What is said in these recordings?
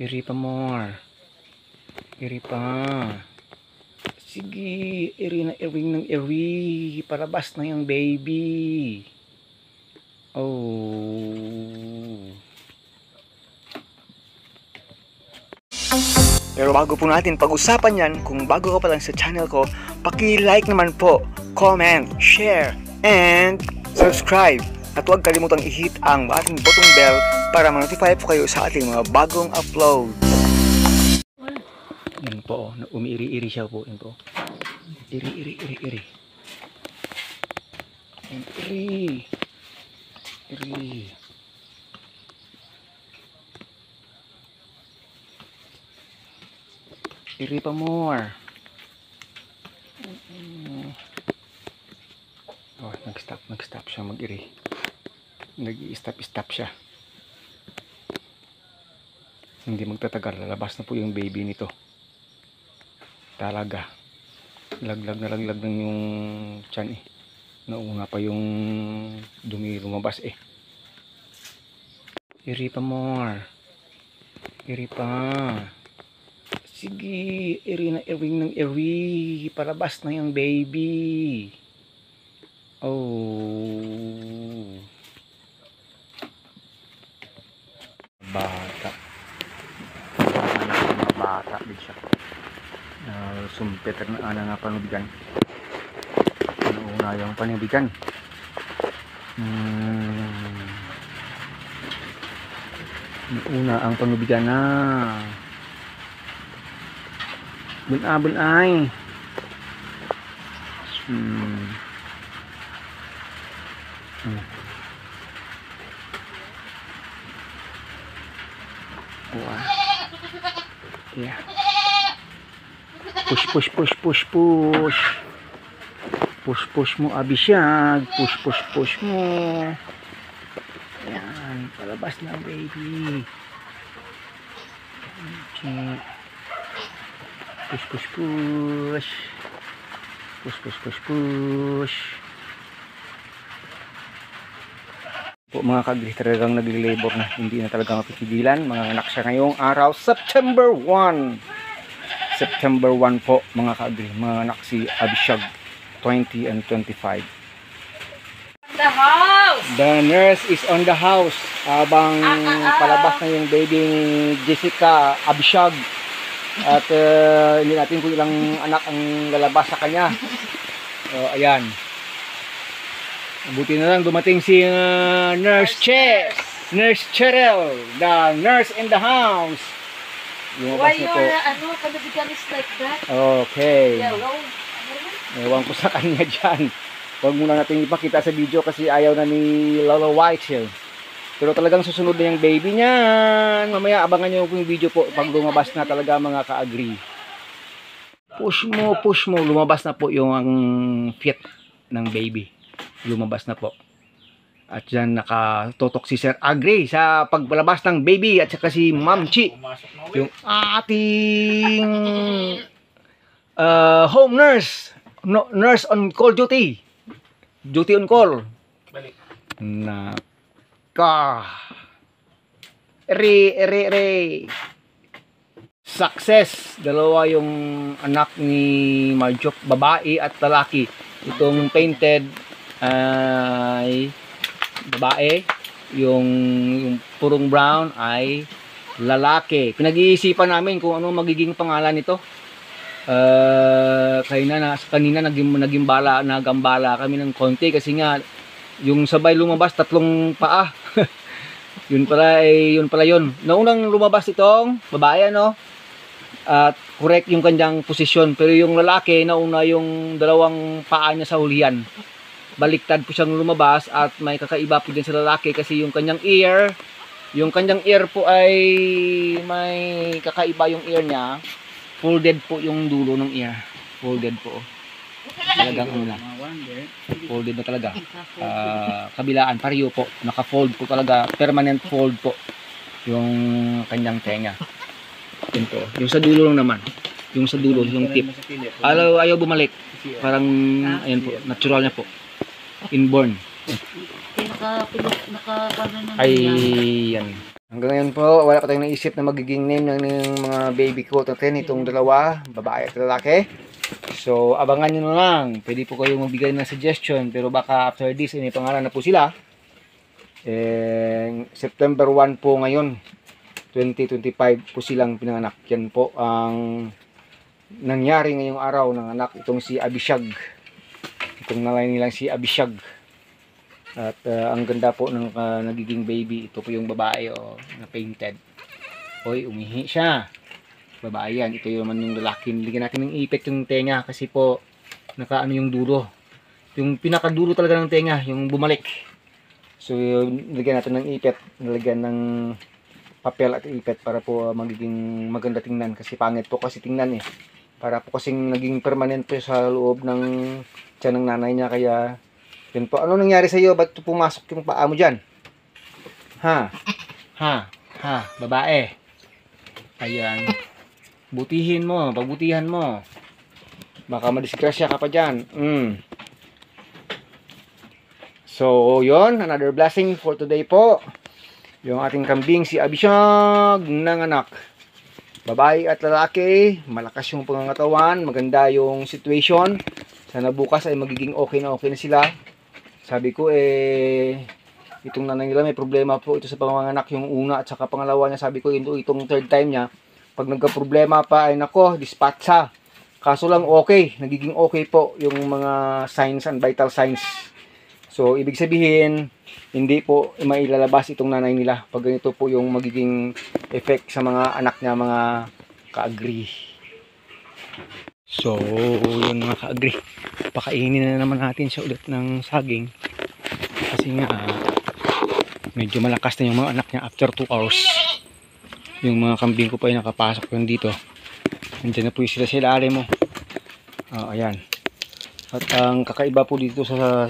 Iri pa more. Iri pa. Sige, iri na iring ng iri. Palabas na yung baby. Oh. Pero bago po natin pag-usapan yan, kung bago ka pa lang sa channel ko, paki-like naman po, comment, share, and subscribe. At huwag kalimutang i-hit ang ating button bell para ma-notify po kayo sa ating mga bagong upload. Yan po, umiiri-iri siya po. Yan po. Iri. Yan, iri. Iri pa more. Oh, nag-stop siya mag-iri. Nag-i-stop siya. Hindi magtatagal, lalabas na po yung baby nito. Talaga. Laglag ng yung tiyan eh. Nauna pa yung dumi lumabas eh. Iri pa more. Iri pa. Sige, iri na iring ng iri. Palabas na yung baby. Oh. Bata. Bata din siya. Sumpit na nga panubigan. Nauna yung panubigan. Nauna ang panubigan na. Bunay. Yeah. Push mo Abishag. Push mo. Ayan, palabas na baby. Okay. Push. Po mga kagli, talagang nagli-labor na, hindi na talaga mapipigilan. Mga anak siya ngayong araw, September 1 po mga kagli, mga anak si Abishag 20 and 25. The house! The nurse is on the house habang palabas na yung baby ni Jessica Abishag. At hindi natin kung ilang anak ang lalabas sa kanya. Ayan. Buti na lang dumating si Nurse Cheryl, the nurse in the house. Why your panubigan is like that? Okay. Yellow. Ewan ko sa kanya dyan. Huwag muna natin ipakita sa video kasi ayaw na ni Lolo White. Pero talagang susunod na yung baby niyan. Mamaya abangan nyo yung video po pag lumabas na talaga mga ka-agree. Push mo. Lumabas na po yung feet ng baby. Lumabas na po. At dyan nakatutok si Sir Agree sa pagbalabas ng baby at saka si Ma'am Chi. Yung ating home nurse. Nurse on call duty. Duty on call. Balik. Ere. Success. Dalawa yung anak ni Marjok, babae at lalaki. Itong painted ay babae, yung purong brown ay lalaki. Pinag-iisipan namin kung ano magiging pangalan nito. Kanina nagambala kami ng konti kasi nga yung sabay lumabas tatlong paa. yun pala yun. Naunang lumabas itong babae at correct yung kanyang posisyon, pero yung lalaki nauna yung dalawang paa niya sa hulihan. Baliktad po siyang lumabas at may kakaiba po din sa lalaki kasi yung kanyang ear po ay may kakaiba yung ear niya. Folded po yung dulo ng ear. Folded po. Talagang folded na talaga. Kabilaan, pareho po. Naka-fold po talaga. Permanent fold po yung kanyang tenga. Yun po. Yung sa dulo lang naman. Yung sa dulo, yung tip. Ayaw bumalik. Parang, ayan po, natural niya po. Inborn. Naka Ay, yan. Hanggang ngayon po, wala pa tayong naisip na magiging name ng mga baby ko natin, itong dalawa, babae at lalaki. So, abangan nyo na lang. Pwede po kayong magbigay ng suggestion, pero baka after this, may pangalan na po sila. September 1 po ngayon, 2025 po silang pinanganak. Yan po ang nangyari ngayong araw ng anak itong si Abishag. Itong nalay nilang si Abishag. At ang ganda po ng nagiging baby. Ito po yung babae na painted. Hoy, umihi siya. Babae yan. Ito yung naman yung lalaki. Ligyan natin ng ipit yung tenga kasi po nakaano yung dulo. Yung pinakadulo talaga ng tenga, yung bumalik. So, nilagyan natin ng ipit. Nilagyan ng papel at ipit para po magiging maganda tingnan. Kasi pangit po kasi tingnan eh. Para po kasing naging permanent po sa loob ng tiyan ng nanay niya. Kaya yun po. Ano nangyari sa iyo? Ba't pumasok yung paa mo dyan? Ha? Babae. Ayan. Butihin mo. Pagbutihan mo. Baka madisgrasya ka pa dyan. So, yun. Another blessing for today po. Yung ating kambing si Abishag ng anak. Babae at lalaki. Malakas yung pangangatawan. Maganda yung situation. Sana bukas ay magiging okay na sila. Sabi ko itong nanay nila may problema po ito sa panganganak yung una at saka pangalawa niya. Sabi ko itong third time niya. Pag nagka-problema pa ay nako, dispatcha. Kaso lang okay, nagiging okay po yung mga signs and vital signs. So ibig sabihin, hindi po mailalabas itong nanay nila pag ganito po yung magiging effect sa mga anak niya, mga ka-agree. So, yun mga ka-agree. Pakainin na naman natin siya ulit ng saging. Kasi nga, medyo malakas na yung mga anak niya after 2 hours. Yung mga kambing ko pa ay nakapasok yun dito. Nandiyan na po sila sa ilalim mo. Ayan. At ang kakaiba po dito sa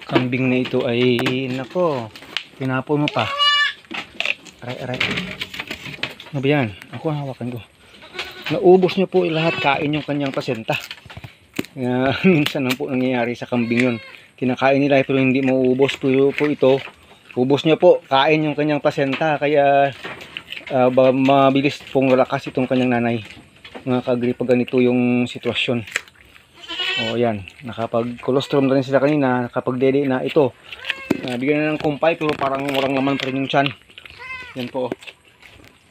kambing na ito ay, nako, pinapon mo pa. Aray. Ano ba yan? Ako hawakan ko. Naubos niya po lahat, kain yung kanyang pasenta. Minsan lang po nangyayari sa kambing yun. Kinakain nila pero hindi mauubos po ito. Ubos niya po, kain yung kanyang pasenta. Kaya mabilis pong lalakas itong kanyang nanay. Mga ka-agree pag ganito yung sitwasyon. O yan, nakapag-colostrum na rin sila kanina, nakapag-dede na ito. Bigyan na ng kumpay pero parang walang laman pa rin yung tiyan. Yan po.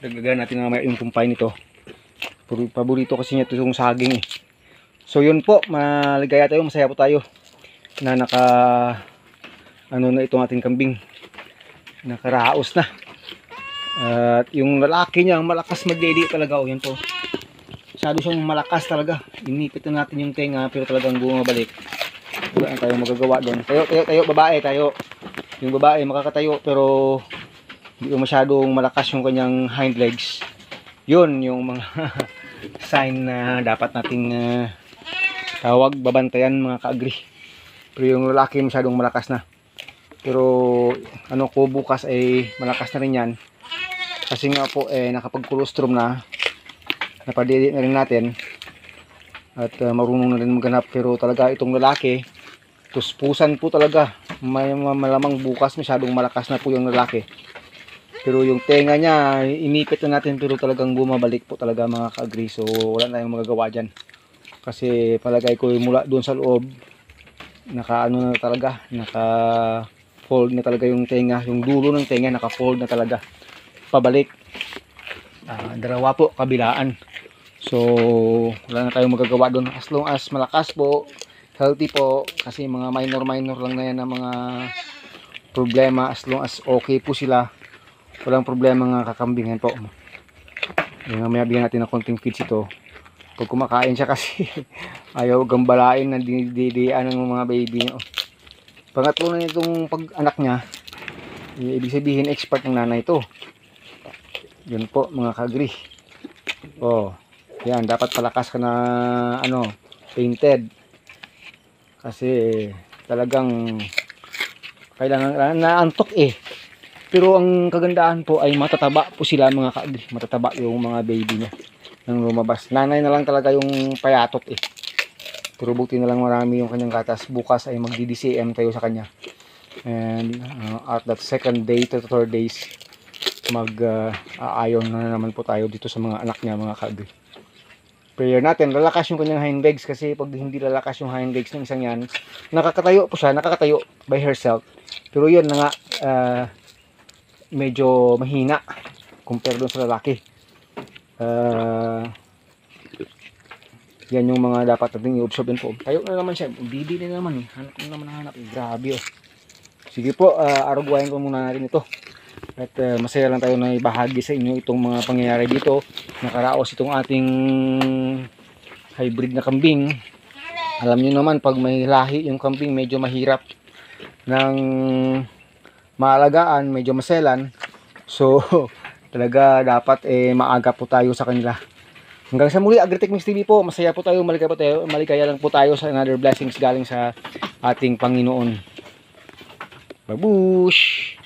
Dagdagan natin na yung kumpay nito. Paborito kasi niya ito yung saging eh. So yun po, maligaya tayo, masaya po tayo na na itong ating kambing. Nakaraos na. At yung lalaki niya, malakas magdede talaga. O yan po. Masyado siyang malakas talaga. Inipit na natin yung tenga pero talagang bumabalik. Wala tayong magagawa doon. Tayo, babae, tayo. Yung babae makakatayo pero hindi masyadong malakas yung kanyang hind legs. Yun yung mga sign na dapat nating tawag, babantayan mga ka-agree. Pero yung lalaki masyadong malakas na. Pero ano ko bukas ay malakas na rin yan. Kasi nga po nakapag-colostrum na. Napadili na rin natin. At marunong na rin maghanap. Pero talaga itong lalaki, tuspusan po talaga. May malamang bukas masyadong malakas na po yung lalaki. Pero yung tenga niya, inipit na natin pero talagang bumabalik po talaga mga ka-agree. So wala na yung magagawa dyan. Kasi palagay ko mula doon sa loob, naka-ano na talaga, naka-fold na talaga yung tenga. Yung dulo ng tenga naka-fold na talaga. Pabalik. Dalawa po, kabilaan. So wala na tayong magagawa doon. As long as malakas po, healthy po. Kasi mga minor lang na yan na mga problema. As long as okay po sila, walang problema nga kakambingan po. Yung may bigyan natin ng konting feeds ito. Pag kumakain siya kasi ayaw gambalain na dinididian ng mga baby niya. Pangatlo na itong pag-anak niya, ibig sabihin expert ng nanay ito. Yun po mga ka-agree. Yan, dapat palakas ka na painted. Kasi talagang kailangan naantok eh. Pero ang kagandahan po ay matataba po sila mga ka-agree. Matataba yung mga baby niya nang lumabas. Nanay na lang talaga yung payatot eh. Pero buti na lang marami yung kanyang gatas. Bukas ay magdi-DCM tayo sa kanya. And at that second day to third days, mag-aayon na naman po tayo dito sa mga anak niya, mga kalbi. Prayer natin, lalakas yung kanyang hind legs, kasi pag hindi lalakas yung hind legs ng isang yan, nakakatayo po siya, nakakatayo by herself. Pero yun na nga, medyo mahina compare doon sa lalaki. Yan yung mga dapat natin i-observe po. Tayo na naman siya, bibi na naman eh. Hanap na naman hanap. Grabe oh. Sige po, arugwain ko muna natin ito. At masaya lang tayo na ibahagi sa inyo itong mga pangyayari dito. Nakaraos itong ating hybrid na kambing. Alam niyo naman, pag may lahi yung kambing, medyo mahirap ng maalagaan, medyo maselan. So, talaga dapat maaga po tayo sa kanila. Hanggang sa muli, Agritech Mix TV po. Masaya po tayo, maligaya lang po tayo sa another blessings galing sa ating Panginoon. Babush!